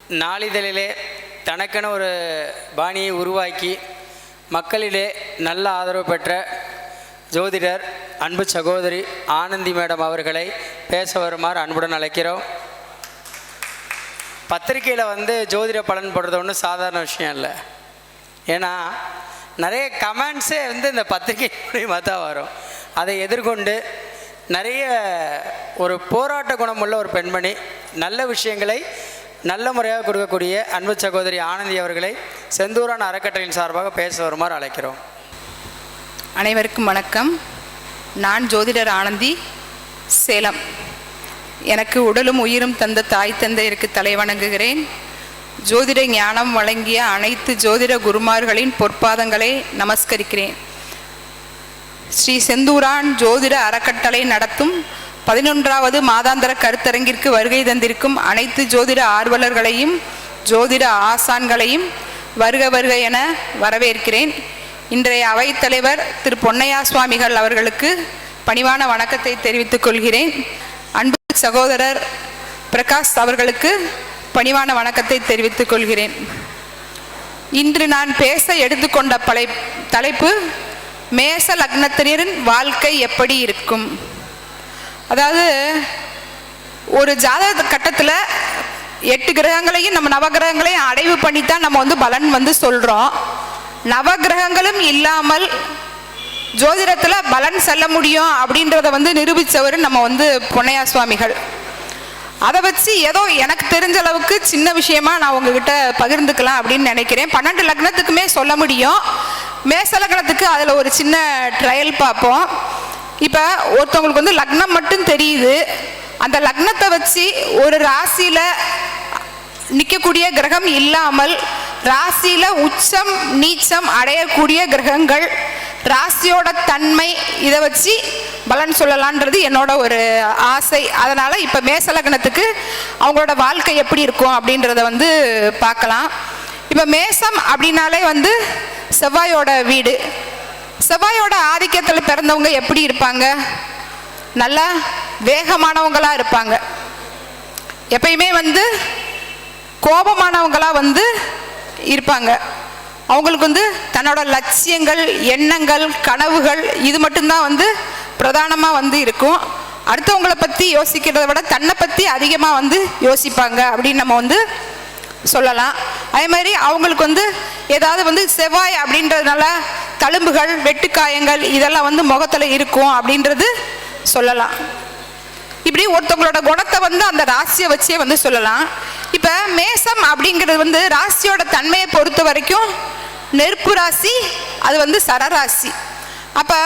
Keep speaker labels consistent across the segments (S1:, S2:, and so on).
S1: நாளிதழிலே தனக்கென ஒரு பாணியை உருவாக்கி மக்களிலே நல்ல ஆதரவு பெற்ற ஜோதிடர் அன்பு சகோதரி ஆனந்தி மேடம் அவர்களை பேச வருமாறு அன்புடன் அழைக்கிறோம். பத்திரிக்கையில் ஜோதிட பலன் போடுறது ஒன்றும் சாதாரண விஷயம் இல்லை. ஏன்னா நிறைய கமெண்ட்ஸே இந்த பத்திரிகை மூலியமாக தான் வரும். அதை எதிர்கொண்டு நிறைய ஒரு போராட்ட குணமுள்ள ஒரு பெண்மணி நல்ல விஷயங்களை நல்ல முறையாக கொடுக்கக்கூடிய அன்பு சகோதரி ஆனந்தி அவர்களை செந்தூரான் அறக்கட்டளையின் சார்பாக பேச வருமாறு அழைக்கிறோம்.
S2: அனைவருக்கும் வணக்கம். நான் ஜோதிடர் ஆனந்தி, சேலம். எனக்கு உடலும் உயிரும் தந்த தாய் தந்தையருக்கு தலை வணங்குகிறேன். ஜோதிட ஞானம் வழங்கிய அனைத்து ஜோதிட குருமார்களின் பொற்பாதங்களை நமஸ்கரிக்கிறேன். ஸ்ரீ செந்தூரான் ஜோதிட அறக்கட்டளை நடத்தும் 11வது மாதாந்திர கருத்தரங்கிற்கு வருகை தந்திருக்கும் அனைத்து ஜோதிட ஆர்வலர்களையும் ஜோதிட ஆசான்களையும் வருக வருக என வரவேற்கிறேன். இன்றைய அவைத்தலைவர் திரு பொன்னையா சுவாமிகள் அவர்களுக்கு பணிவான வணக்கத்தை தெரிவித்துக் கொள்கிறேன். அன்பு சகோதரர் பிரகாஷ் அவர்களுக்கு பணிவான வணக்கத்தை தெரிவித்துக் கொள்கிறேன். இன்று நான் பேச எடுத்துக்கொண்ட தலைப்பு மேச லக்னத்தினரின் வாழ்க்கை எப்படி இருக்கும். அதாவது ஒரு ஜாதக கட்டத்தில் 8 கிரகங்களையும் நம்ம நவகிரகங்களையும் அடைவு பண்ணித்தான் நம்ம பலன் சொல்கிறோம். நவகிரகங்களும் இல்லாமல் ஜோதிடத்தில் பலன் செல்ல முடியும் அப்படின்றத நிரூபித்தவர் நம்ம பொன்னையா சுவாமிகள். அதை வச்சு ஏதோ எனக்கு தெரிஞ்ச அளவுக்கு சின்ன விஷயமா நான் உங்ககிட்ட பகிர்ந்துக்கலாம் அப்படின்னு நினைக்கிறேன். 12 லக்னத்துக்குமே சொல்ல முடியும். மேச லக்னத்துக்கு அதில் ஒரு சின்ன ட்ரையல் பார்ப்போம். இப்போ ஒருத்தவங்களுக்கு லக்னம் மட்டும் தெரியுது. அந்த லக்னத்தை வச்சு ஒரு ராசியில் நிற்கக்கூடிய கிரகம் இல்லாமல் ராசியில் உச்சம் நீச்சம் அடையக்கூடிய கிரகங்கள், ராசியோட தன்மை, இதை வச்சு பலன் சொல்லலான்றது என்னோட ஒரு ஆசை. அதனால் இப்போ மேச லக்னத்துக்கு அவங்களோட வாழ்க்கை எப்படி இருக்கும் அப்படின்றத பார்க்கலாம். இப்போ மேசம் அப்படின்னாலே செவ்வாயோட வீடு. செவ்வாயோட ஆதிக்கத்தில் பிறந்தவங்க எப்படி இருப்பாங்க? நல்லா வேகமானவங்களாக இருப்பாங்க. எப்பயுமே கோபமானவங்களாக இருப்பாங்க. அவங்களுக்கு தன்னோட லட்சியங்கள், எண்ணங்கள், கனவுகள் இது மட்டும்தான் பிரதானமாக இருக்கும். அடுத்தவங்களை பற்றி யோசிக்கிறத விட தன்னை பற்றி அதிகமாக யோசிப்பாங்க அப்படின்னு நம்ம சொல்லலாம். அதே மாதிரி அவங்களுக்கு ஏதாவது செவ்வாய் அப்படின்றதுனால தழும்புகள், வெட்டுக்காயங்கள் இதெல்லாம் முகத்தில் இருக்கும் அப்படின்றது சொல்லலாம். இப்படி ஒருத்தவங்களோட குணத்தை அந்த ராசியை வச்சே சொல்லலாம். இப்போ மேசம் அப்படிங்கிறது ராசியோட தன்மையை பொறுத்த வரைக்கும் நெருப்பு ராசி, அது சரராசி. அப்போ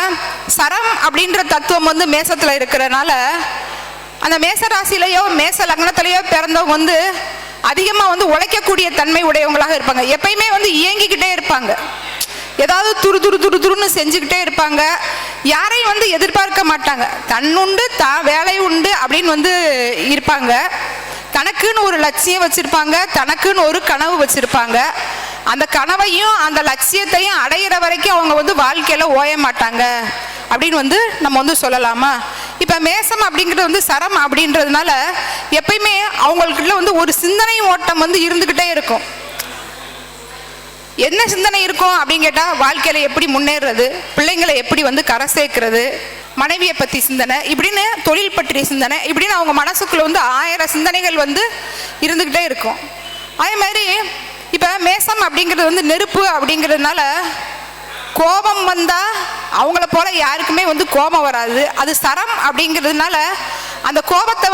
S2: சரம் அப்படின்ற தத்துவம் மேசத்தில் இருக்கிறனால அந்த மேச ராசியிலையோ மேச லக்னத்திலையோ பிறந்தவங்க அதிகமாக உழைக்கக்கூடிய தன்மை உடையவங்களாக இருப்பாங்க. எப்பயுமே இயங்கிக்கிட்டே இருப்பாங்க. ஏதாவது துருன்னு செஞ்சுக்கிட்டே இருப்பாங்க. யாரையும் எதிர்பார்க்க மாட்டாங்க. தன்னுண்டு வேலை உண்டு அப்படின்னு இருப்பாங்க. தனக்குன்னு ஒரு லட்சியம் வச்சிருப்பாங்க. தனக்குன்னு ஒரு கனவு வச்சிருப்பாங்க. அந்த கனவையும் அந்த லட்சியத்தையும் அடையிற வரைக்கும் அவங்க வாழ்க்கையில ஓய மாட்டாங்க அப்படின்னு நம்ம சொல்லலாமா? இப்ப மேசம் அப்படிங்கிறது சரம் அப்படின்றதுனால எப்பயுமே அவங்களுக்குள்ள ஒரு சிந்தனை ஓட்டம் இருந்துகிட்டே இருக்கும். என்ன சிந்தனை இருக்கும் அப்படின்னு கேட்டா, வாழ்க்கையில எப்படி முன்னேறது, பிள்ளைங்களை எப்படி கரை சேர்க்கிறது, மனைவியை பத்தி சிந்தனை, இப்படின்னு தொழில் பற்றிய சிந்தனை, இப்படின்னு அவங்க மனசுக்குள்ள 1000 சிந்தனைகள் இருந்துகிட்டே இருக்கும். அதே மாதிரி இப்ப மேசம் அப்படிங்கிறது நெருப்பு அப்படிங்கிறதுனால கோபம் வந்தா அவங்கள போல யாருக்குமே கோபம் வராது. அது சரம் அப்படிங்கிறதுனால அந்த கோபத்தை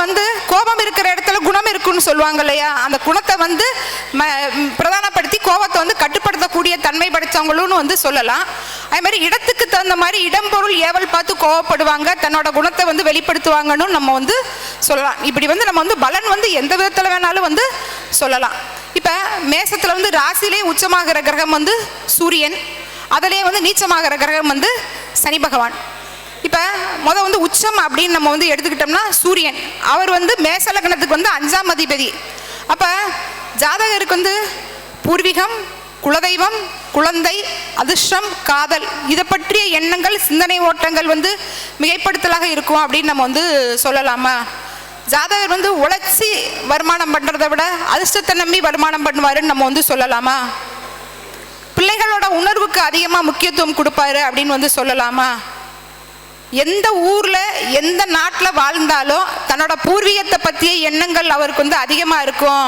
S2: கோபம் இருக்கிற இடத்துல குணம் இருக்குன்னு சொல்லுவாங்க இல்லையா, அந்த குணத்தை பிரதானப்படுத்தி கோபத்தை கட்டுப்படுத்தக்கூடிய தன்மை படைச்சவங்களும் சொல்லலாம். அதே மாதிரி இடத்துக்கு தகுந்த மாதிரி இடம் பொருள் ஏவல் பார்த்து கோவப்படுவாங்க, தன்னோட குணத்தை வெளிப்படுத்துவாங்கன்னு நம்ம சொல்லலாம். இப்படி நம்ம பலன் எந்த விதத்துல வேணாலும் சொல்லலாம். இப்ப மேசத்துல ராசியிலே உச்சமாகிற கிரகம் சூரியன், அதிலே நீச்சமாகிற கிரகம் சனி பகவான். இப்போ உச்சம் அப்படின்னு நம்ம எடுத்துக்கிட்டோம்னா சூரியன், அவர் மேச லக்னத்துக்கு 5ஆம் அதிபதி. அப்போ ஜாதகருக்கு பூர்வீகம், குலதெய்வம், குழந்தை, அதிர்ஷ்டம், காதல் இதை பற்றிய எண்ணங்கள், சிந்தனை ஓட்டங்கள் மிகைப்படுத்தலாக இருக்கும் அப்படின்னு நம்ம சொல்லலாமா? ஜாதகர் வந்து உழைச்சி வருமானம் பண்ணுறதை விட அதிர்ஷ்டத்தை நம்பி வருமானம் பண்ணுவாருன்னு நம்ம வந்து சொல்லலாமா? பிள்ளைகளோட உணர்வுக்கு அதிகமாக முக்கியத்துவம் கொடுப்பாரு அப்படின்னு வந்து சொல்லலாமா? எந்த ஊரில் எந்த நாட்டில் வாழ்ந்தாலும் தன்னோட பூர்வீகத்தை பற்றிய எண்ணங்கள் அவருக்கு வந்து அதிகமாக இருக்கும்.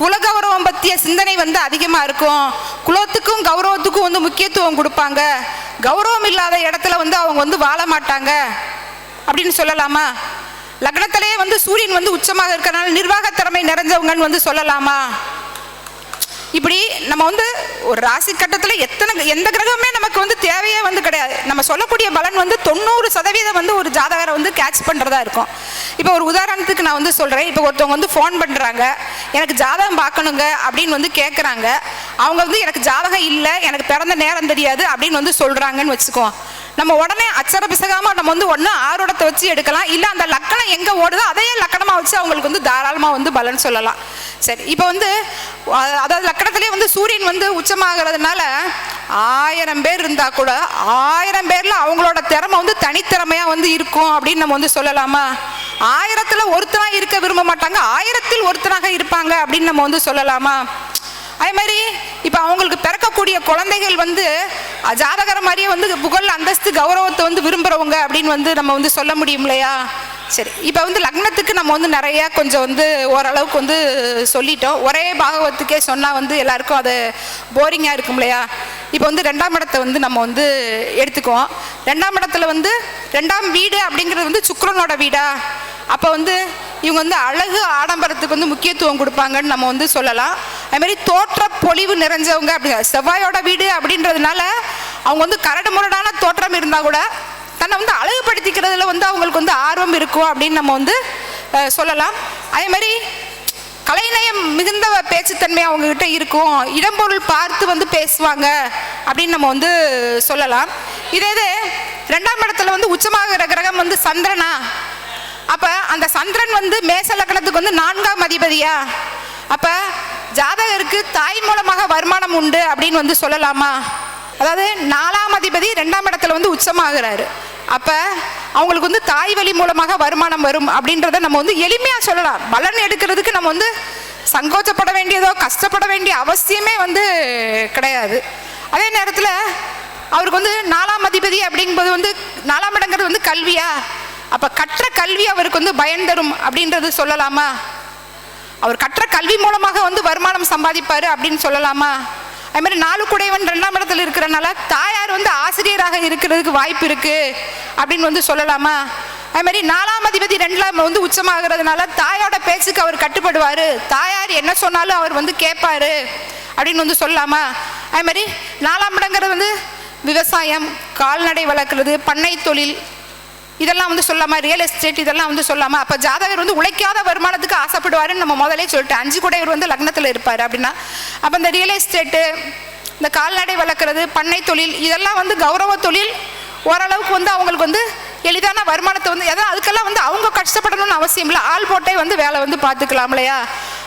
S2: குலகௌரவம் பற்றிய சிந்தனை வந்து அதிகமாக இருக்கும். குலத்துக்கும் கௌரவத்துக்கும் வந்து முக்கியத்துவம் கொடுப்பாங்க. கௌரவம் இல்லாத இடத்துல வந்து அவங்க வந்து வாழ மாட்டாங்க அப்படின்னு சொல்லலாமா? லக்னத்திலேயே வந்து சூரியன் வந்து உச்சமாக இருக்கிறனால நிர்வாக திறமை நிறைஞ்சவங்கன்னு வந்து சொல்லலாமா? இப்படி நம்ம வந்து ஒரு ராசி கட்டத்தில் எந்த கிரகமே நமக்கு வந்து தேவையே வந்து கிடையாது. நம்ம சொல்லக்கூடிய பலன் வந்து 90% வந்து ஒரு ஜாதகரை வந்து கேட்ச் பண்ணுறதா இருக்கும். இப்போ ஒரு உதாரணத்துக்கு நான் வந்து சொல்கிறேன். இப்போ ஒருத்தவங்க வந்து ஃபோன் பண்ணுறாங்க, எனக்கு ஜாதகம் பார்க்கணுங்க அப்படின்னு வந்து கேட்குறாங்க. அவங்க வந்து எனக்கு ஜாதகம் இல்லை, எனக்கு பிறந்த நேரம் தெரியாது அப்படின்னு வந்து சொல்கிறாங்கன்னு வச்சுக்கோ. நம்ம உடனே அச்சர பிசகாமல் நம்ம வந்து ஒன்று ஆரோடத்தை வச்சு எடுக்கலாம், இல்லை அந்த லக்கணம் எங்கே ஓடுதோ அதையே லக்கணமாக வச்சு அவங்களுக்கு வந்து தாராளமாக வந்து பலன் சொல்லலாம். சரி, இப்போ வந்து அதாவது லக்கணத்திலே வந்து சூரியன் வந்து உச்சமாகிறதுனால 1000 பேர் இருந்தால் கூட 1000 பேரில் அவங்களோட திறமை வந்து தனித்திறமையாக வந்து இருக்கும் அப்படின்னு நம்ம வந்து சொல்லலாமா? 1000ல் ஒருத்தனாக இருக்க விரும்ப மாட்டாங்க, 1000ல் ஒருத்தனாக இருப்பாங்க அப்படின்னு நம்ம வந்து சொல்லலாமா? அதே மாதிரி இப்போ அவங்களுக்கு பிறக்கக்கூடிய குழந்தைகள் வந்து ஜாதகர மாதிரியே வந்து புகழ், அந்தஸ்து, கௌரவத்தை வந்து விரும்புகிறவங்க அப்படின்னு வந்து நம்ம வந்து சொல்ல முடியும் இல்லையா? சரி, இப்போ வந்து லக்னத்துக்கு நம்ம வந்து நிறையா கொஞ்சம் வந்து ஓரளவுக்கு வந்து சொல்லிட்டோம். ஒரே பாகவத்துக்கே சொன்னால் வந்து எல்லாருக்கும் அது போரிங்காக இருக்கும் இல்லையா? இப்போ வந்து 2ஆம் இடத்தை வந்து நம்ம வந்து எடுத்துக்குவோம். 2ஆம் இடத்துல வந்து 2ஆம் வீடு அப்படிங்கிறது வந்து சுக்கிரனோட வீடா? அப்போ வந்து இவங்க வந்து அழகு ஆடம்பரத்துக்கு வந்து முக்கியத்துவம் கொடுப்பாங்கன்னு நம்ம வந்து சொல்லலாம். அதுமாதிரி தோற்ற பொலிவு நிறைஞ்சவங்க அப்படிங்க. செவ்வாயோட வீடு அப்படின்றதுனால அவங்க வந்து கரடு முரடான தோற்றம் இருந்தால் கூட தன்னை வந்து அழகுபடுத்திக்கிறதுல வந்து அவங்களுக்கு வந்து ஆர்வம் இருக்கும் அப்படின்னு நம்ம வந்து சொல்லலாம். அதே மாதிரி கலைநயம் மிகுந்த பேச்சுத்தன்மை அவங்கக்கிட்ட இருக்கும். இடம்பொருள் பார்த்து வந்து பேசுவாங்க அப்படின்னு நம்ம வந்து சொல்லலாம். இதே 2ஆம் இடத்துல வந்து உச்சமாகிற கிரகம் வந்து சந்திரனா? அப்போ அந்த சந்திரன் வந்து மேச லக்னத்துக்கு வந்து 4ஆம் அதிபதியா? அப்போ ஜாதகருக்கு தாய் மூலமாக வருமானம் உண்டு அப்படின்னு வந்து சொல்லலாமா? அதாவது 4ஆம் அதிபதி 2ஆம் இடத்துல வந்து உச்சமாகிறாரு. அப்போ அவங்களுக்கு வந்து தாய் வழி மூலமாக வருமானம் வரும் அப்படின்றத நம்ம வந்து எளிமையாக சொல்லலாம். பலன் எடுக்கிறதுக்கு நம்ம வந்து சங்கோச்சப்பட வேண்டியதோ கஷ்டப்பட வேண்டிய அவசியமே வந்து கிடையாது. அதே நேரத்தில் அவருக்கு வந்து 4ஆம் அதிபதி அப்படிங்கும்போது வந்து 4ஆம் இடங்கிறது வந்து கல்வியா? அப்போ கற்ற கல்வி அவருக்கு வந்து பயன் தரும் அப்படின்றது சொல்லலாமா? அவர் கற்ற கல்வி மூலமாக வந்து வருமானம் சம்பாதிப்பார் அப்படின்னு சொல்லலாமா? அதுமாதிரி 4 குடையவன் 2ஆம் இடத்துல இருக்கிறனால தாயார் வந்து ஆசிரியராக இருக்கிறதுக்கு வாய்ப்பு இருக்கு அப்படின்னு வந்து சொல்லலாமா? அதுமாதிரி 4ஆம் அதிபதி 2ஆம் வந்து உச்சமாகிறதுனால தாயோட பேச்சுக்கு அவர் கட்டுப்படுவார், தாயார் என்ன சொன்னாலும் அவர் வந்து கேட்பாரு அப்படின்னு வந்து சொல்லலாமா? அதுமாதிரி 4ஆம் இடங்கிறது வந்து விவசாயம், கால்நடை வளர்க்குறது, பண்ணை தொழில், இதெல்லாம் வந்து சொல்லாமா? ரியல் எஸ்டேட், இதெல்லாம் வந்து சொல்லாமா? அப்போ ஜாதகர் வந்து உழைக்காத வருமானத்துக்கு ஆசைப்படுவாருன்னு நம்ம முதலே சொல்லிட்டு 5 குடையவர் வந்து லக்னத்தில் இருப்பார் அப்படின்னா, அப்போ இந்த ரியல் எஸ்டேட்டு, இந்த கால்நடை வளர்க்குறது, பண்ணை தொழில், இதெல்லாம் வந்து கௌரவ தொழில். ஓரளவுக்கு வந்து அவங்களுக்கு வந்து எளிதான வருமானத்தை வந்து எதாவது அதுக்கெல்லாம் வந்து அவங்க கஷ்டப்படணும்னு அவசியம் இல்லை, ஆள் போட்டே வந்து வேலை வந்து பார்த்துக்கலாம் இல்லையா?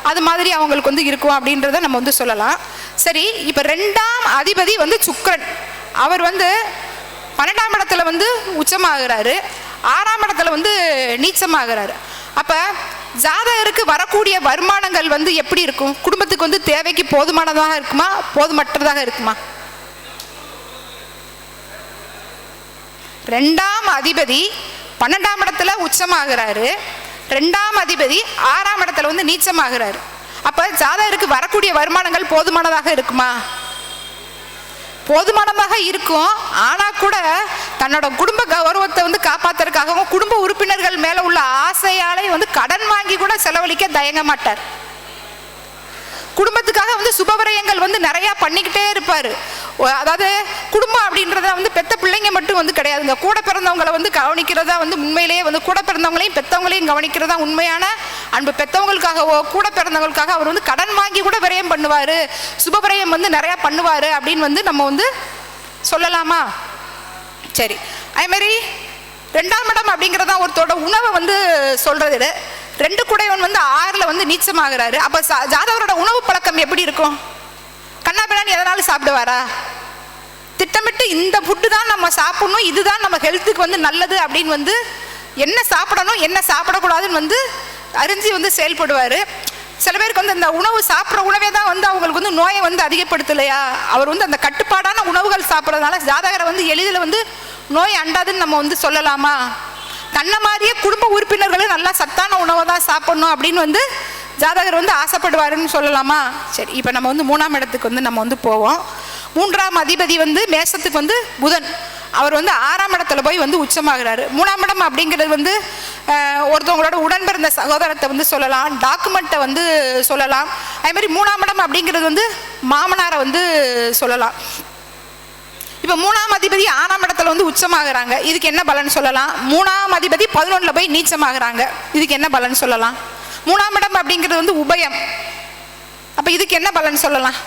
S2: அது மாதிரி அவங்களுக்கு வந்து இருக்கும் அப்படின்றத நம்ம வந்து சொல்லலாம். சரி, இப்போ 2ஆம் அதிபதி வந்து சுக்கிரன். அவர் வந்து 12ஆம் இடத்துல வந்து உச்சமாகிறாரு, 6ஆம் இடத்துல வந்து நீச்சமாகிறாரு. அப்போ ஜாதகருக்கு வரக்கூடிய வருமானங்கள் வந்து எப்படி இருக்கும்? குடும்பத்துக்கு வந்து தேவைக்கு போதுமானதாக இருக்குமா, போதுமற்றதாக இருக்குமா? 2ஆம் அதிபதி 12ஆம் இடத்துல உச்சமாகிறாரு, 2ஆம் அதிபதி 6ஆம் இடத்துல வந்து நீச்சமாகிறாரு. அப்போ ஜாதகருக்கு வரக்கூடிய வருமானங்கள் போதுமானதாக இருக்குமா? போதுமானதாக இருக்கும். ஆனால் கூட தன்னோட குடும்ப கௌரவத்தை வந்து காப்பாற்றுறதுக்காகவும் குடும்ப உறுப்பினர்கள் மேலே உள்ள ஆசையாலே வந்து கடன் வாங்கி கூட செலவழிக்க தயங்க மாட்டார். குடும்பத்துக்காக வந்து சுபவிரயங்கள் வந்து நிறையா பண்ணிக்கிட்டே இருப்பார். அதாவது குடும்பம் அப்படின்றத வந்து பெத்த பிள்ளைங்க மட்டும் வந்து கிடையாதுங்க, கூட பிறந்தவங்களை வந்து கவனிக்கிறதா வந்து உண்மையிலேயே வந்து கூட பிறந்தவங்களையும் பெற்றவங்களையும் கவனிக்கிறதா உண்மையான அன்பு. பெற்றவங்களுக்காகவோ கூட பிறந்தவங்களுக்காக அவர் வந்து கடன் வாங்கி கூட விரயம் பண்ணுவார், சுபவிரயம் வந்து நிறையா பண்ணுவார் அப்படின்னு வந்து நம்ம வந்து சொல்லலாமா? சரி, அதேமாரி 2ஆம் இடம் அப்படிங்கிறதா ஒருத்தரோட உணவை வந்து சொல்கிறது. 2 குடையவன் வந்து 6ல் வந்து நீச்சமாகிறாரு. அப்போ ஜாதகரோட உணவு பழக்கம் எப்படி இருக்கும்? கண்ணா பின்னான்னு எதனாலும் சாப்பிடுவாரா? திட்டமிட்டு இந்த ஃபுட்டு தான் நம்ம சாப்பிடணும், இதுதான் நம்ம ஹெல்த்துக்கு வந்து நல்லது அப்படின்னு வந்து என்ன சாப்பிடணும் என்ன சாப்பிடக்கூடாதுன்னு வந்து அறிஞ்சு வந்து செயல்படுவார். சில பேருக்கு வந்து இந்த உணவு சாப்பிட்ற உணவே தான் வந்து அவங்களுக்கு வந்து நோயை வந்து அதிகப்படுத்தலையா, அவர் வந்து அந்த கட்டுப்பாடான உணவுகள் சாப்பிட்றதுனால ஜாதகரை வந்து எளிதில் வந்து நோய் அண்டாதுன்னு நம்ம வந்து சொல்லலாமா? தன்னை மாதிரியே குடும்ப உறுப்பினர்களும் நல்லா சத்தான உணவை தான் சாப்பிடணும் அப்படின்னு வந்து ஜாதகர் வந்து ஆசைப்படுவாருன்னு சொல்லலாமா? சரி, இப்போ நம்ம வந்து 3ஆம் இடத்துக்கு வந்து நம்ம வந்து போவோம். 3ஆம் அதிபதி வந்து மேஷத்துக்கு வந்து புதன், அவர் வந்து 6ஆம் இடத்துல போய் வந்து உச்சமாகிறாரு. 3ஆம் இடம் அப்படிங்கிறது வந்து ஒருத்தவங்களோட உடன் பிறந்த சகோதரத்தை வந்து சொல்லலாம், டாக்குமெண்ட்டை வந்து சொல்லலாம். அதே மாதிரி 3ஆம் இடம் அப்படிங்கிறது வந்து மாமனாரை வந்து சொல்லலாம். இப்போ 3ஆம் அதிபதி 6ஆம் இடத்துல வந்து உச்சமாகறாங்க, இதுக்கு என்ன பலன் சொல்லலாம்? 3ஆம் அதிபதி 11ல் போய் நீச்சமாகறாங்க, இதுக்கு என்ன பலன் சொல்லலாம்? 3ஆம் இடம் அப்படிங்கிறது வந்து உபயம், அப்போ இதுக்கு என்ன பலன் சொல்லலாம்?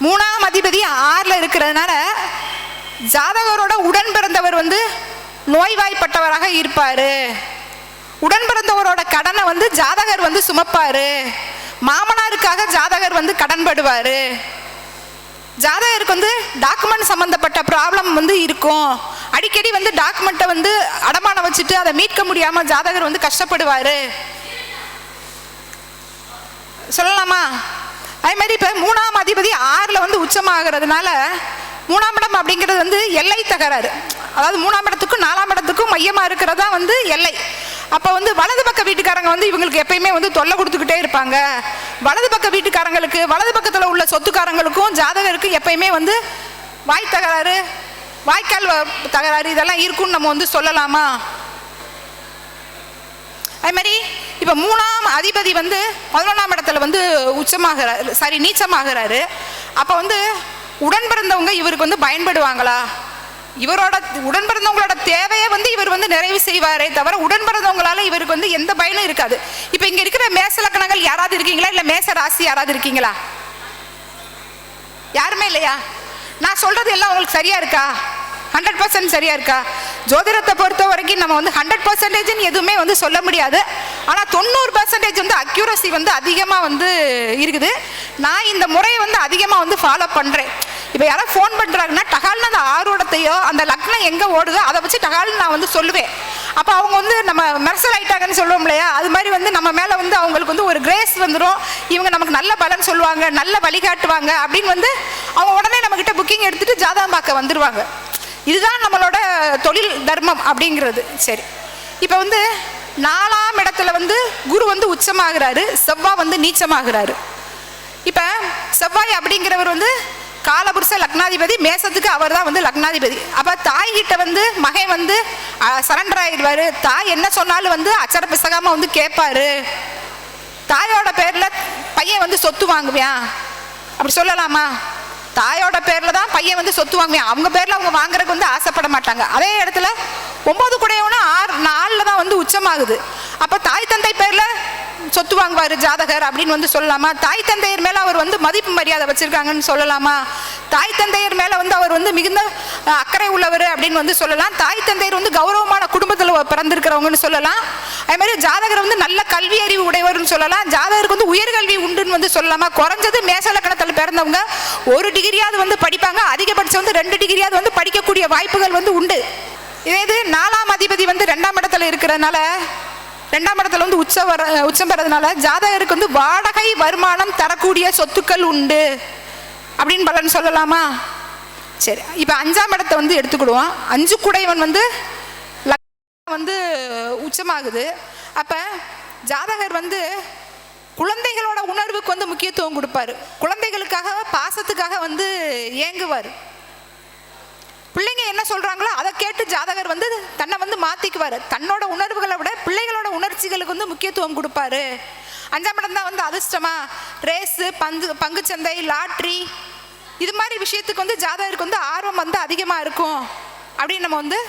S2: 3ஆம் அதிபதி 6ல் இருக்கிறதுனால ஜாதகரோட உடன் பிறந்தவர் வந்து நோய்வாய்ப்பட்டவராக இருப்பார். உடன் பிறந்தவரோட கடனை வந்து ஜாதகர் வந்து சுமப்பார். மாமனாருக்காக ஜாதகர் வந்து கடன்படுவார். ஜாதகருக்கு வந்து டாக்குமெண்ட் சம்மந்தப்பட்ட ப்ராப்ளம் வந்து இருக்கும். அடிக்கடி வந்து டாக்குமெண்ட்டை வந்து அடமானம் வச்சுட்டு அதை மீட்க முடியாமல் ஜாதகர் வந்து கஷ்டப்படுவார் சொல்லலாமா? அதே மாதிரி இப்போ 3ஆம் அதிபதி 6ல் வந்து உச்சமாகிறதுனால 3ஆம் இடம் அப்படிங்கிறது வந்து எல்லை தகராறு. அதாவது 3ஆம் இடத்துக்கும் 4ஆம் இடத்துக்கும் மையமாக இருக்கிறதா வந்து எல்லை. அப்போ வந்து வலது பக்க வீட்டுக்காரங்க வந்து இவங்களுக்கு எப்பயுமே வந்து தொல்லை கொடுத்துக்கிட்டே இருப்பாங்க. வலது பக்க வீட்டுக்காரங்களுக்கு, வலது பக்கத்தில் உள்ள சொத்துக்காரங்களுக்கும் ஜாதகருக்கும் எப்பயுமே வந்து வாய் தகராறு, வாய்க்கால் தகராறு இதெல்லாம் இருக்குன்னு நம்ம வந்து சொல்லலாமா? அதே மாதிரி இப்போ 3ஆம் அதிபதி வந்து 11ஆம் இடத்துல வந்து நீச்சமாகிறாரு. அப்போ வந்து உடன் பிறந்தவங்க இவருக்கு வந்து பயன்படுவாங்களா? இவரோட உடன் பிறந்தவங்களோட தேவையை வந்து இவர் வந்து நிறைவு செய்வாரே தவிர உடன் பிறந்தவங்களால இவருக்கு வந்து எந்த பயனும் இருக்காது. இப்போ இங்கே இருக்கிற மேச லக்கணங்கள் யாராவது இருக்கீங்களா? இல்லை மேச ராசி யாராவது இருக்கீங்களா? யாருமே இல்லையா? நான் சொல்றது எல்லாம் உங்களுக்கு சரியா இருக்கா? 100% சரியா இருக்கா? ஜோதிடத்தை பொறுத்த வரைக்கும் நம்ம வந்து 100% எதுவுமே வந்து சொல்ல முடியாது. ஆனால் 90% வந்து அக்யூரசி வந்து அதிகமாக வந்து இருக்குது. நான் இந்த முறையை வந்து அதிகமாக வந்து ஃபாலோ பண்ணுறேன். இப்போ யாராவது ஃபோன் பண்ணுறாங்கன்னா டகால்னு அந்த ஆர்வத்தையோ அந்த லக்னம் எங்கே ஓடுதோ அதை வச்சு டகால்னு நான் வந்து சொல்லுவேன். அப்போ அவங்க வந்து நம்ம மெர்சல் ஆயிட்டாங்கன்னு சொல்லுவோம் இல்லையா, அது மாதிரி வந்து நம்ம மேலே வந்து அவங்களுக்கு வந்து ஒரு கிரேஸ் வந்துடும். இவங்க நமக்கு நல்ல பலன் சொல்லுவாங்க, நல்ல வழிகாட்டுவாங்க அப்படின்னு வந்து அவங்க உடனே நம்மக்கிட்ட புக்கிங் எடுத்துகிட்டு ஜாதகம் பார்க்க வந்துடுவாங்க. இதுதான் நம்மளோட தொழில் தர்மம் அப்படிங்கிறது. சரி, இப்போ வந்து 4ஆம் இடத்துல வந்து குரு வந்து உச்சமாகிறாரு, செவ்வாய் வந்து நீச்சமாகிறாரு. இப்போ செவ்வாய் அப்படிங்கிறவர் வந்து காலபுருஷ லக்னாதிபதி, மேசத்துக்கு அவர் தான் வந்து லக்னாதிபதி. அப்போ தாய்கிட்ட வந்து மகன் வந்து சரண்டர் ஆகிடுவார். தாய் என்ன சொன்னாலும் வந்து அச்சர பிசகாமல் வந்து கேட்பாரு. தாயோட பேரில் பையன் வந்து சொத்து வாங்குவியான் அப்படி சொல்லலாமா? தாயோட பேரில் தான் பையன் வந்து சொத்து வாங்குவேன், அவங்க பேரில் அவங்க வாங்குறதுக்கு வந்து ஆசைப்பட மாட்டாங்க. அதே இடத்துல 9 கூடையவனா 4ல் தான் வந்து உச்சமாகுது. அப்போ தாய் தந்தை பேரில் சொத்து வாங்குவார் ஜாதகர் அப்படின்னு வந்து சொல்லலாமா? தாய் தந்தையர் மேலே அவர் வந்து மதிப்பு மரியாதை வச்சுருக்காங்கன்னு சொல்லலாமா? தாய் தந்தையர் மேலே வந்து அவர் வந்து மிகுந்த அக்கறை உள்ளவர் அப்படின்னு வந்து சொல்லலாம். தாய் தந்தையர் வந்து கௌரவமான குடும்பத்தில் பிறந்திருக்கிறவங்கன்னு சொல்லலாம். அதே மாதிரி ஜாதகர் வந்து நல்ல கல்வி அறிவு உடையவர்னு சொல்லலாம். ஜாதகருக்கு வந்து உயர்கல்வி உண்டுன்னு வந்து சொல்லலாமா? குறைஞ்சது மேச லக்கணத்தில் பிறந்தவங்க 1 டிகிரியாவது வந்து படிப்பாங்க, அதிகபட்சம் வந்து 2 டிகிரியாவது வந்து படிக்கக்கூடிய வாய்ப்புகள் வந்து உண்டு. இதே இது 4ஆம் அதிபதி வந்து 2ஆம் இடத்துல இருக்கிறதுனால, 2ஆம் இடத்துல வந்து உச்சம் பெறதுனால ஜாதகருக்கு வந்து வாடகை வருமானம் தரக்கூடிய சொத்துக்கள் உண்டு அப்படின்னு பலன் சொல்லலாமா? சரி, இப்போ 5ஆம் இடத்தை வந்து எடுத்துக்கிடுவோம். 5 கூடையவன் வந்து வந்து உச்சமாகுது. அப்போ ஜாதகர் வந்து குழந்தைகளோட உணர்வுக்கு வந்து முக்கியத்துவம் கொடுப்பாரு. குழந்தைகளுக்காக பாசத்துக்காக வந்து ஏங்குவார். பிள்ளைங்க என்ன சொல்றாங்களோ அதை கேட்டு ஜாதகர் வந்து தன்னை வந்து மாத்திக்குவார். தன்னோட உணர்வுகளை விட பிள்ளைகளோட உணர்ச்சிகளுக்கு வந்து முக்கியத்துவம் கொடுப்பாரு. 5ஆம் இடம் தான் வந்து அதிர்ஷ்டமா, ரேஸு, பங்குச்சந்தை, லாட்ரி இது மாதிரி விஷயத்துக்கு வந்து ஜாதகருக்கு வந்து ஆர்வம் வந்து அதிகமாக இருக்கும் அப்படின்னு நம்ம வந்து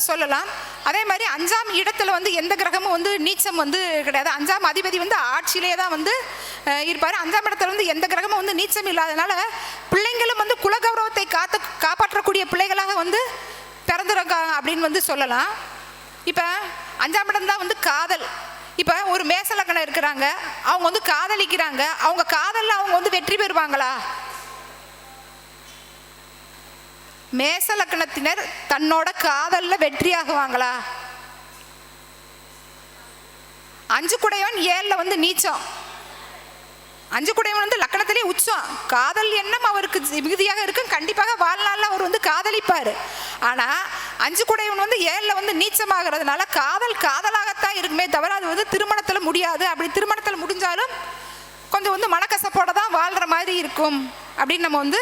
S2: சொல்லலாம். அதே மாதிரி 5ஆம் இடத்துல வந்து எந்த கிரகமும் வந்து நீச்சம் வந்து கிடையாது. 5ஆம் அதிபதி வந்து ஆட்சியிலே தான் வந்து இருப்பார். 5ஆம் இடத்துல வந்து எந்த கிரகமும் வந்து நீச்சம் இல்லாதனால பிள்ளைங்களும் வந்து குலகௌரவத்தை காப்பாற்றக்கூடிய பிள்ளைகளாக வந்து பிறந்திருக்காங்க அப்படின்னு வந்து சொல்லலாம். இப்போ 5ஆம் இடம் தான் வந்து காதல். இப்போ ஒரு மேச லக்னம் இருக்கிறாங்க, அவங்க வந்து காதலிக்கிறாங்க, அவங்க காதலில் அவங்க வந்து வெற்றி பெறுவாங்களா? மேச லக்னத்தினர் தன்னோட காதலில் வெற்றி ஆகுவாங்களா? 5 குடையவன் 7ல் வந்து நீச்சம். 5 குடையவன் வந்து லக்கணத்திலே உச்சம். காதல் எண்ணம் அவருக்கு மிகுதியாக இருக்கும். கண்டிப்பாக வாழ்நாளில் அவர் வந்து காதலிப்பார். ஆனால் 5 குடையவன் வந்து 7ல் வந்து நீச்சமாகிறதுனால காதலாகத்தான் இருக்குமே தவிர அது வந்து திருமணத்தில் முடியாது. அப்படி திருமணத்தில் முடிஞ்சாலும் கொஞ்சம் வந்து மனக்கசப்போட தான் வாழ்கிற மாதிரி இருக்கும் அப்படின்னு நம்ம வந்து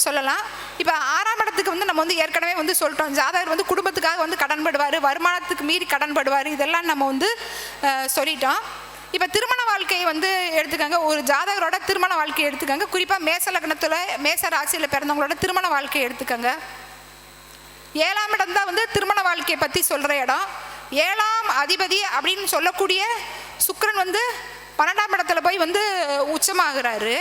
S2: சொல்லலாம். இப்போ 6ஆம் இடத்துக்கு வந்து நம்ம வந்து ஏற்கனவே வந்து சொல்லிட்டோம். ஜாதகர் வந்து குடும்பத்துக்காக வந்து கடன்படுவார், வருமானத்துக்கு மீறி கடன்படுவார், இதெல்லாம் நம்ம வந்து சொல்லிட்டோம். இப்போ திருமண வாழ்க்கையை வந்து எடுத்துக்கோங்க. ஒரு ஜாதகரோட திருமண வாழ்க்கையை எடுத்துக்கோங்க. குறிப்பாக மேச லக்னத்தில் மேச ராசியில் பிறந்தவங்களோட திருமண வாழ்க்கையை எடுத்துக்கோங்க. 7ஆம் இடம் தான் வந்து திருமண வாழ்க்கையை பற்றி சொல்கிற இடம். 7ஆம் அதிபதி அப்படின்னு சொல்லக்கூடிய சுக்கிரன் வந்து 12ஆம் இடத்துல போய் வந்து உச்சமாகிறாரு.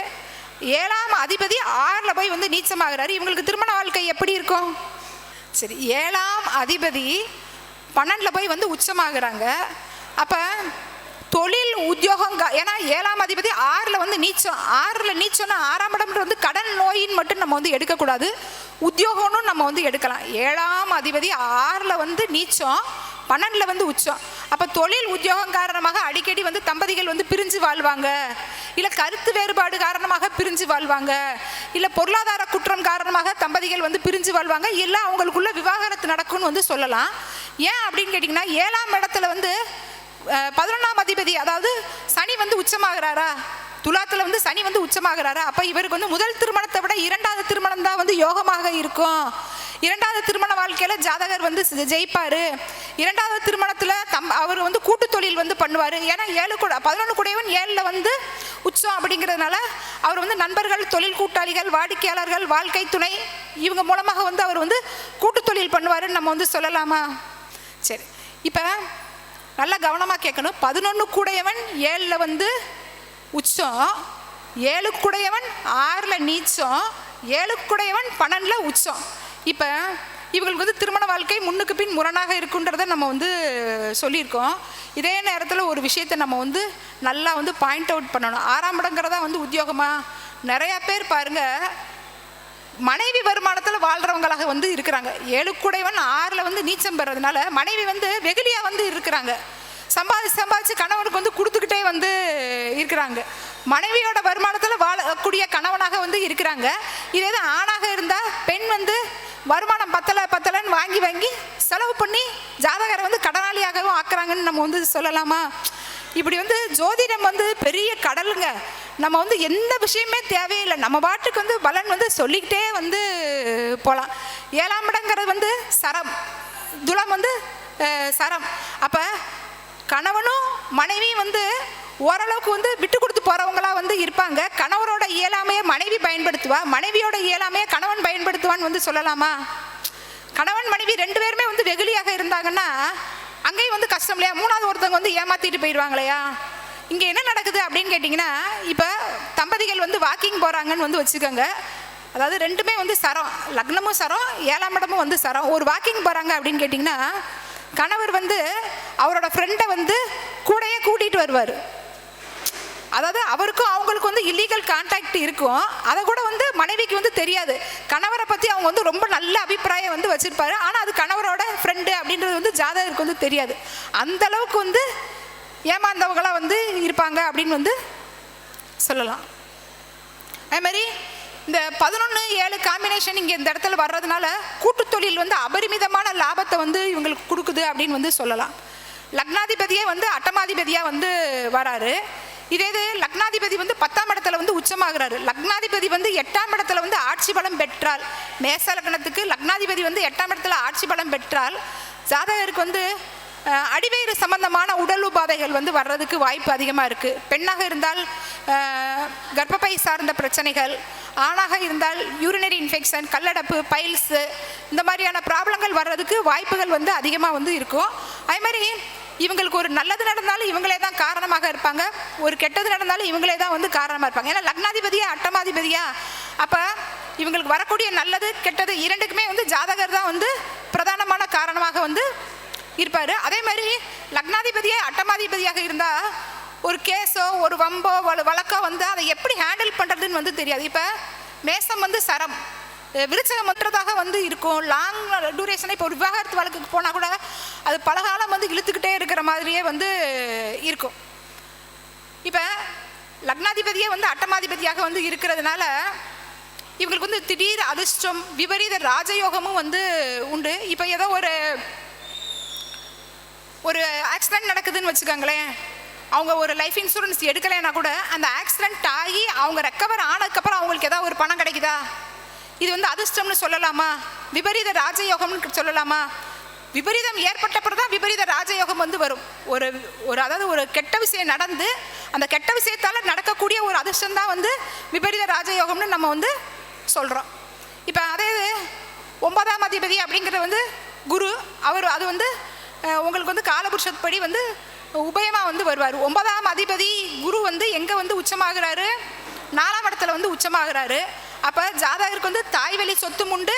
S2: 7ஆம் அதிபதி 6ல் போய் வந்து நீச்சமாகிறாரு. இவங்களுக்கு திருமண வாழ்க்கை எப்படி இருக்கும்? சரி, 7ஆம் அதிபதி 12ல் போய் வந்து உச்சமாகறாங்க. அப்போ தொழில் உத்தியோகம், ஏன்னா 7ஆம் அதிபதி 6ல் வந்து நீச்சம். 6ல் நீச்சம்னா 6ஆம் இடம் வந்து கடன் நோயின்னு மட்டும் நம்ம வந்து எடுக்கக்கூடாது, உத்தியோகம்னு நம்ம வந்து எடுக்கலாம். 7ஆம் அதிபதி 6ல் வந்து நீச்சம், 12ல் வந்து உச்சம். அப்போ தொழில் உத்தியோகம் காரணமாக அடிக்கடி வந்து தம்பதிகள் வந்து பிரிஞ்சு வாழ்வாங்க, இல்லை கருத்து வேறுபாடு காரணமாக பிரிஞ்சு வாழ்வாங்க, இல்லை பொருளாதார குற்றம் காரணமாக தம்பதிகள் வந்து பிரிஞ்சு வாழ்வாங்க, இல்லை அவங்களுக்குள்ள விவாகரத்து நடக்கும்னு வந்து சொல்லலாம். ஏன் அப்படின்னு கேட்டிங்கன்னா 7ஆம் இடத்துல வந்து 11ஆம் அதிபதி அதாவது சனி வந்து உச்சமாகிறாரா, துலாத்தில் வந்து சனி வந்து உச்சமாகிறாரா. அப்போ இவருக்கு வந்து முதல் திருமணத்தை விட 2வது திருமணம் தான் வந்து யோகமாக இருக்கும். 2வது திருமண வாழ்க்கையில் ஜாதகர் வந்து ஜெயிப்பார். 2வது திருமணத்தில் அவர் வந்து கூட்டு தொழில் வந்து பண்ணுவார். ஏன்னா 11 குடையவன் 7ல் வந்து உச்சம் அப்படிங்கிறதுனால அவர் வந்து நண்பர்கள், தொழில் கூட்டாளிகள், வாடிக்கையாளர்கள், வாழ்க்கை துணை இவங்க மூலமாக வந்து அவர் வந்து கூட்டு தொழில் பண்ணுவாருன்னு நம்ம வந்து சொல்லலாமா? சரி, இப்போ நல்லா கவனமாக கேட்கணும். 11 குடையவன் 7ல் வந்து உச்சம், 7 குடையவன் 6ல் நீச்சம், 7 குடையவன் 12ல் உச்சம். இப்போ இவங்களுக்கு வந்து திருமண வாழ்க்கை முன்னுக்கு பின் முரணாக இருக்குன்றதை நம்ம வந்து சொல்லியிருக்கோம். இதே நேரத்தில் ஒரு விஷயத்தை நம்ம வந்து நல்லா வந்து பாயிண்ட் அவுட் பண்ணணும். 6ஆம் இடங்கிறதா வந்து உத்தியோகமாக நிறையா பேர் பாருங்கள் மனைவி வருமானத்தில் வாழ்கிறவங்களாக வந்து இருக்கிறாங்க. 7 குடைவன் 6ல் வந்து நீச்சம் பெறதுனால மனைவி வந்து வெகுளியாக வந்து இருக்கிறாங்க. சம்பாதிச்சு கணவனுக்கு வந்து கொடுத்துக்கிட்டே வந்து இருக்கிறாங்க. மனைவியோட வருமானத்தில் வாழக்கூடிய கணவனாக வந்து இருக்கிறாங்க. இதே தான் ஆணாக இருந்தால் பெண் வந்து வருமானம் பத்தலைன்னு வாங்கி செலவு பண்ணி ஜாதகரை வந்து கடனாளியாகவும் ஆக்குறாங்கன்னு நம்ம வந்து சொல்லலாமா? இப்படி வந்து ஜோதிடம் வந்து பெரிய கடலுங்க. நம்ம வந்து எந்த விஷயமே தேவையில்லை, நம்ம பாட்டுக்கு வந்து பலன் வந்து சொல்லிக்கிட்டே வந்து போகலாம். 7ஆம் இடங்கிறது வந்து சரம், துலம் வந்து சரம். அப்போ கணவனும் மனைவியும் வந்து ஓரளவுக்கு வந்து விட்டு கொடுத்து போகிறவங்களா வந்து இருப்பாங்க. கணவரோட இயலாமையை மனைவி பயன்படுத்துவா, மனைவியோட இயலாமையை கணவன் பயன்படுத்துவான்னு வந்து சொல்லலாமா? கணவன் மனைவி 2 பேருமே வந்து வெகுளியாக இருந்தாங்கன்னா அங்கேயும் வந்து கஷ்டம் இல்லையா? 3வது ஒருத்தவங்க வந்து ஏமாற்றிட்டு போயிடுவாங்களையா? இங்கே என்ன நடக்குது அப்படின்னு கேட்டிங்கன்னா, இப்போ தம்பதிகள் வந்து வாக்கிங் போகிறாங்கன்னு வந்து வச்சுக்கோங்க. அதாவது 2மே வந்து சரம், லக்னமும் சரம், 7ஆம் இடமும் வந்து சரம். ஒரு வாக்கிங் போகிறாங்க அப்படின்னு கேட்டிங்கன்னா கணவர் வந்து அவரோட ஃப்ரெண்டை வந்து கூடையே கூட்டிகிட்டு வருவார். அதாவது அவருக்கும் அவங்களுக்கும் வந்து இல்லீகல் கான்டாக்ட் இருக்கும். அதை கூட வந்து மனைவிக்கு வந்து தெரியாது. கணவரை பற்றி அவங்க வந்து ரொம்ப நல்ல அபிப்பிராயம் வந்து வச்சுருப்பாரு. ஆனால் அது கணவரோட ஃப்ரெண்டு அப்படின்றது வந்து ஜாதகருக்கு வந்து தெரியாது. அந்த அளவுக்கு வந்து ஏமாந்தவங்களாக வந்து இருப்பாங்க அப்படின்னு வந்து சொல்லலாம். அதே மாதிரி இந்த 11-7 காம்பினேஷன் இங்கே இந்த இடத்துல வர்றதுனால கூட்டு தொழில் வந்து அபரிமிதமான லாபத்தை வந்து இவங்களுக்கு கொடுக்குது அப்படின்னு வந்து சொல்லலாம். லக்னாதிபதியே வந்து அட்டமாதிபதியாக வந்து வராரு. இதே இது லக்னாதிபதி வந்து 10ஆம் இடத்துல வந்து உச்சமாகிறாரு. லக்னாதிபதி வந்து 8ஆம் இடத்துல வந்து ஆட்சி பலம் பெற்றால், மேச லக்னத்துக்கு லக்னாதிபதி வந்து 8ஆம் இடத்துல ஆட்சி பலம் பெற்றால் ஜாதகருக்கு வந்து அடிவயிறு சம்பந்தமான உடல் உபாதைகள் வந்து வர்றதுக்கு வாய்ப்பு அதிகமாக இருக்குது. பெண்ணாக இருந்தால் கர்ப்பப்பை சார்ந்த பிரச்சனைகள், ஆணாக இருந்தால் யூரினரி இன்ஃபெக்ஷன், கல்லடப்பு, பைல்ஸு, இந்த மாதிரியான ப்ராப்ளங்கள் வர்றதுக்கு வாய்ப்புகள் வந்து அதிகமாக வந்து இருக்கும். அதே மாதிரி இவங்களுக்கு ஒரு நல்லது நடந்தாலும் இவங்களே தான் காரணமாக இருப்பாங்க, ஒரு கெட்டது நடந்தாலும் இவங்களே தான் வந்து காரணமாக இருப்பாங்க. ஏன்னா லக்னாதிபதியா அட்டமாதிபதியா, அப்போ இவங்களுக்கு வரக்கூடிய நல்லது கெட்டது இரண்டுக்குமே வந்து ஜாதகர் தான் வந்து பிரதானமான காரணமாக வந்து இருப்பார். அதே மாதிரி லக்னாதிபதியே அட்டமாதிபதியாக இருந்தால் ஒரு கேஸோ ஒரு வம்போ வழக்கோ வந்து அதை எப்படி ஹேண்டில் பண்ணுறதுன்னு வந்து தெரியாது. இப்போ மேசம் வந்து சரம், விருச்சகம் பண்ணுறதாக வந்து இருக்கும். லாங் டூரேஷனை இப்போ ஒரு விவாகரத்து வழக்குக்கு போனால் கூட அது பலகாலம் வந்து இழுத்துக்கிட்டே இருக்கிற மாதிரியே வந்து இருக்கும். இப்போ லக்னாதிபதியே வந்து அட்டமாதிபதியாக வந்து இருக்கிறதுனால இவங்களுக்கு வந்து திடீர் அதிர்ஷ்டம், விபரீத ராஜயோகமும் வந்து உண்டு. இப்போ ஏதோ ஒரு ஆக்சிடென்ட் நடக்குதுன்னு வச்சுக்கோங்களேன், அவங்க ஒரு லைஃப் இன்சூரன்ஸ் எடுக்கலைன்னா கூட அந்த ஆக்சிடென்ட் ஆகி அவங்க ரெக்கவர் ஆனதுக்கப்புறம் அவங்களுக்கு ஏதாவது ஒரு பணம் கிடைக்குதா? இது வந்து அதிர்ஷ்டம்னு சொல்லலாமா? விபரீத ராஜயோகம்னு சொல்லலாமா? விபரீதம் ஏற்பட்டப்பறம் தான் விபரீத ராஜயோகம் வந்து வரும். அதாவது ஒரு கெட்ட விஷயம் நடந்து அந்த கெட்ட விஷயத்தால் நடக்கக்கூடிய ஒரு அதிர்ஷ்டம் தான் வந்து விபரீத ராஜயோகம்னு நம்ம வந்து சொல்கிறோம். இப்போ அதே 9ஆம் அதிபதி அப்படிங்கிறது வந்து குரு. அது வந்து உங்களுக்கு வந்து காலபுருஷப்படி வந்து உபயமாக வந்து வருவார். 9ஆம் அதிபதி குரு வந்து எங்கே வந்து உச்சமாகிறாரு? 4ஆம் இடத்துல வந்து உச்சமாகிறாரு. அப்போ ஜாதகருக்கு வந்து தாய் வழி சொத்தும் உண்டு,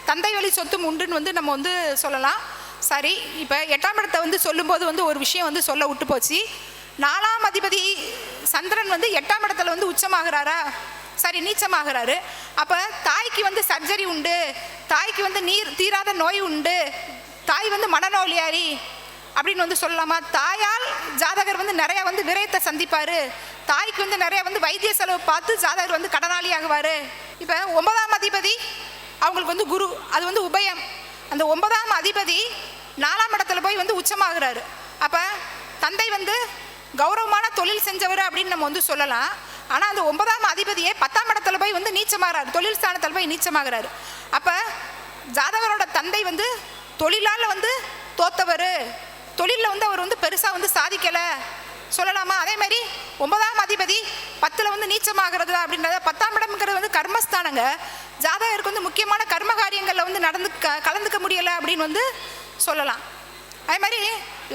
S2: தந்தை வழி சொத்தும் உண்டுன்னு வந்து நம்ம வந்து சொல்லலாம். சரி, இப்போ 8ஆம் இடத்தை வந்து சொல்லும்போது வந்து ஒரு விஷயம் வந்து சொல்ல விட்டு போச்சு. 4ஆம் அதிபதி சந்திரன் வந்து 8ஆம் இடத்துல வந்து உச்சமாகிறாரா? சரி, நீச்சமாகிறாரு. அப்போ தாய்க்கு வந்து சர்ஜரி உண்டு, தாய்க்கு வந்து தீராத நோய் உண்டு, தாய் வந்து மனநோயாளி அப்படின்னு வந்து சொல்லலாமா? தாயால் ஜாதகர் வந்து நிறைய வந்து விரயத்தை சந்திப்பார். தாய்க்கு வந்து நிறைய வந்து வைத்திய செலவு பார்த்து ஜாதகர் வந்து கடனாளி ஆகுவார். இப்போ 9ஆம் அதிபதி அவங்களுக்கு வந்து குரு, அது வந்து உபயம். அந்த 9ஆம் அதிபதி 4ஆம் இடத்துல போய் வந்து உச்சமாகிறாரு. அப்போ தந்தை வந்து கௌரவமான தொழில் செஞ்சவர் அப்படின்னு நம்ம வந்து சொல்லலாம். ஆனால் அந்த 9ஆம் அதிபதியே 10ஆம் இடத்துல போய் வந்து நீச்சமாகிறாரு, தொழில் ஸ்தானத்தில் போய் நீச்சமாகிறாரு. அப்போ ஜாதகரோட தந்தை வந்து தொழிலால் வந்து தோத்தவர், தொழிலில் வந்து அவர் வந்து பெருசாக வந்து சாதிக்கலை சொல்லலாமா? அதே மாதிரி 9ஆம் அதிபதி 10ல் வந்து நீச்சமாகிறது அப்படின்றத, 10ஆம் இடம்ங்கிறது வந்து கர்மஸ்தானங்க. ஜாதகருக்கு வந்து முக்கியமான கர்ம காரியங்களில் வந்து கலந்துக்க முடியலை அப்படின்னு வந்து சொல்லலாம். அதே மாதிரி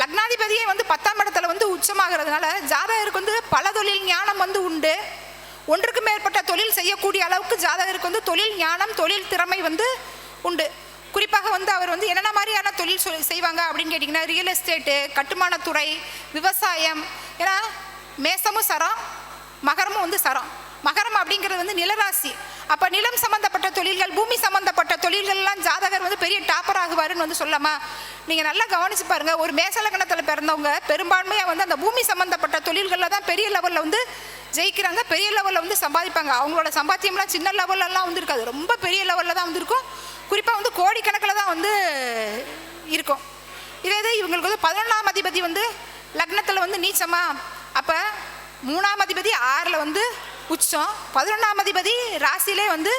S2: லக்னாதிபதியே வந்து 10ஆம் இடத்துல வந்து உச்சமாகிறதுனால ஜாதகருக்கு வந்து பல தொழில் ஞானம் வந்து உண்டு. ஒன்றுக்கு மேற்பட்ட தொழில் செய்யக்கூடிய அளவுக்கு ஜாதகருக்கு வந்து தொழில் ஞானம், தொழில் திறமை வந்து உண்டு. குறிப்பாக வந்து அவர் வந்து என்னென்ன மாதிரியான தொழில் செய்வாங்க அப்படின்னு கேட்டிங்கன்னா, ரியல் எஸ்டேட்டு, கட்டுமானத்துறை, விவசாயம். ஏன்னா மேசமும் சரம், மகரமும் வந்து சரம். மகரம் அப்படிங்கிறது வந்து நிலராசி. அப்போ நிலம் சம்மந்தப்பட்ட தொழில்கள், பூமி சம்மந்தப்பட்ட தொழில்கள்லாம் ஜாதகர் வந்து பெரிய டாப்பர் ஆகுவாருன்னு வந்து சொல்லலாமா? நீங்கள் நல்லா கவனிச்சு பாருங்கள், ஒரு மேச லக்னத்தில் பிறந்தவங்க பெரும்பான்மையாக வந்து அந்த பூமி சம்மந்தப்பட்ட தொழில்களில் தான் பெரிய லெவலில் வந்து ஜெயிக்கிறாங்க, பெரிய லெவலில் வந்து சம்பாதிப்பாங்க. அவங்களோட சம்பாத்தியம்லாம் சின்ன லெவலெல்லாம் வந்து இருக்காது, ரொம்ப பெரிய லெவலில் தான் வந்து இருக்கும். குறிப்பாக வந்து கோடிக்கணக்கில் தான் வந்து இருக்கும். இதே இவங்களுக்கு வந்து 11ஆம் அதிபதி வந்து லக்னத்தில் வந்து நீச்சமா? அப்போ 3ஆம் அதிபதி 6ல் வந்து உச்சம், 11ஆம் அதிபதி ராசியிலே வந்து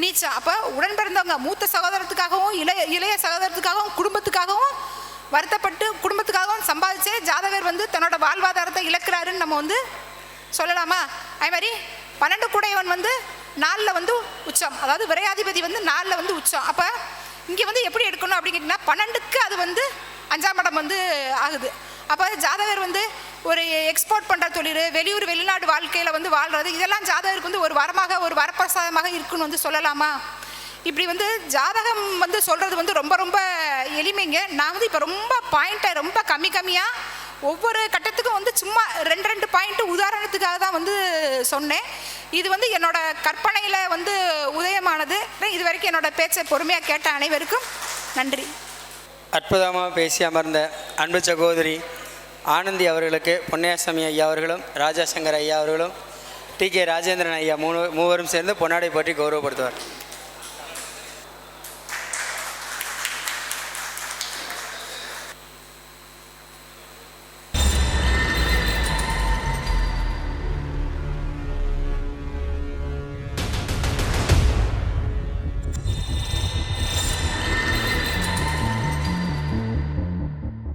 S2: நீச்சம். அப்போ உடன் பிறந்தவங்க மூத்த சகோதரத்துக்காகவும் இளைய சகோதரத்துக்காகவும் குடும்பத்துக்காகவும் வருத்தப்பட்டு குடும்பத்துக்காகவும் சம்பாதிச்சே ஜாதகர் வந்து தன்னோட வாழ்வாதாரத்தை இழக்கிறாருன்னு நம்ம வந்து சொல்லலாமா? அதே மாதிரி 12 கூடையவன் வந்து 4ல் வந்து உச்சம், அதாவது விரையாதிபதி வந்து 4ல் வந்து உச்சம். அப்போ இங்கே வந்து எப்படி எடுக்கணும் அப்படின்னு கேட்டிங்கன்னா, 12க்கு அது வந்து 5ஆம் இடம் வந்து ஆகுது. அப்போ ஜாதகர் வந்து ஒரு எக்ஸ்போர்ட் பண்ணுற தொழில், வெளியூர் வெளிநாடு வாழ்க்கையில் வந்து வாழ்கிறது, இதெல்லாம் ஜாதகருக்கு வந்து ஒரு வரமாக, ஒரு வரப்பிரசாதமாக இருக்குன்னு வந்து சொல்லலாமா? இப்படி வந்து ஜாதகம் வந்து சொல்கிறது வந்து ரொம்ப ரொம்ப எளிமைங்க. நான் வந்து இப்போ ரொம்ப பாயிண்ட்டை ரொம்ப கம்மியாக ஒவ்வொரு கட்டத்துக்கும் வந்து சும்மா 2 பாயிண்ட்டு உதாரணத்துக்காக தான் வந்து சொன்னேன். இது வந்து என்னோட கற்பனையில் வந்து உதயமானது. இது வரைக்கும் என்னோட பேச்சை பொறுமையாக கேட்ட அனைவருக்கும் நன்றி.
S1: அற்புதமாக பேசி அமர்ந்த அன்பு சகோதரி ஆனந்தி அவர்களுக்கு பொன்னியாசாமி ஐயா அவர்களும், ராஜாசங்கர் ஐயா அவர்களும், டி.கே. ராஜேந்திரன் ஐயா மூவரும் சேர்ந்து பொன்னாடை பற்றி கௌரவப்படுத்துவார்.